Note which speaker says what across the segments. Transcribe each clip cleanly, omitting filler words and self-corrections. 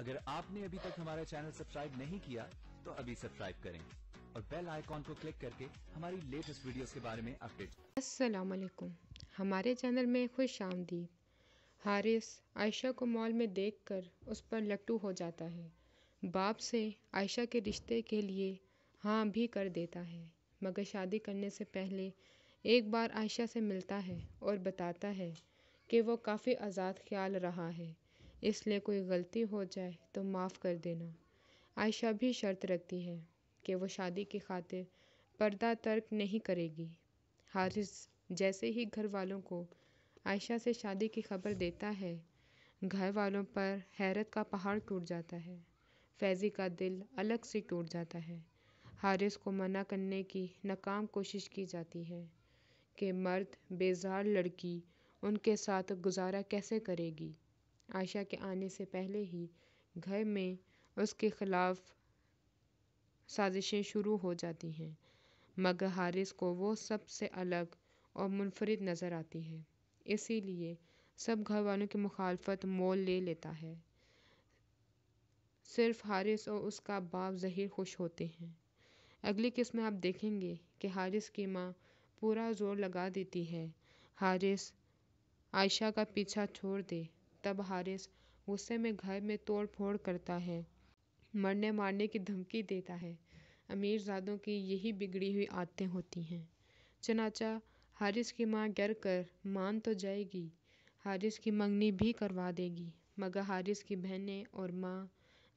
Speaker 1: اگر آپ نے ابھی تک ہمارا چینل سبسکرائب نہیں کیا تو ابھی سبسکرائب کریں اور بیل آئیکن کو کلک کر کے ہماری لیٹسٹ ویڈیوز کے بارے میں اپڈیٹ۔
Speaker 2: السلام علیکم، ہمارے چینل میں خوش آمدید۔ حارث عائشہ کو مال میں دیکھ کر اس پر لٹو ہو جاتا ہے۔ باپ سے عائشہ کے رشتے کے لیے ہاں بھی کر دیتا ہے، مگر شادی کرنے سے پہلے ایک بار عائشہ سے ملتا ہے اور بتاتا ہے کہ وہ کافی آزاد خیال رہا ہے، اس لیے کوئی غلطی ہو جائے تو معاف کر دینا۔ عائشہ بھی شرط رکھتی ہے کہ وہ شادی کی خاطر پردہ ترک نہیں کرے گی۔ حارث جیسے ہی گھر والوں کو عائشہ سے شادی کی خبر دیتا ہے، گھر والوں پر حیرت کا پہاڑ ٹوٹ جاتا ہے۔ فیضی کا دل الگ سے ٹوٹ جاتا ہے۔ حارث کو منع کرنے کی ناکام کوشش کی جاتی ہے کہ مرد بیزار لڑکی ان کے ساتھ گزارا کیسے کرے گی۔ عائشہ کے آنے سے پہلے ہی گھر میں اس کے خلاف سازشیں شروع ہو جاتی ہیں، مگر حارث کو وہ سب سے الگ اور منفرد نظر آتی ہے، اسی لیے سب گھر والوں کی مخالفت مول لے لیتا ہے۔ صرف حارث اور اس کا باپ ظہیر خوش ہوتے ہیں۔ اگلی قسط میں آپ دیکھیں گے کہ حارث کی ماں پورا زور لگا دیتی ہے حارث عائشہ کا پیچھا چھوڑ دے۔ تب حارث غصے میں گھر میں توڑ پھوڑ کرتا ہے، مرنے مارنے کی دھمکی دیتا ہے۔ امیر زادوں کی یہی بگڑی ہوئی عادتیں ہوتی ہیں۔ چنانچہ حارث کی ماں ڈر کر مان تو جائے گی، حارث کی منگنی بھی کروا دے گی، مگر حارث کی بہنیں اور ماں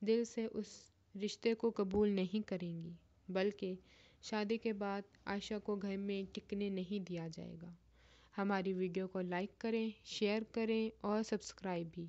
Speaker 2: دل سے اس رشتے کو قبول نہیں کریں گی، بلکہ شادی کے بعد عائشہ کو گھر میں ٹکنے نہیں دیا جائے گا۔ ہماری ویڈیو کو لائک کریں، شیئر کریں اور سبسکرائب بھی۔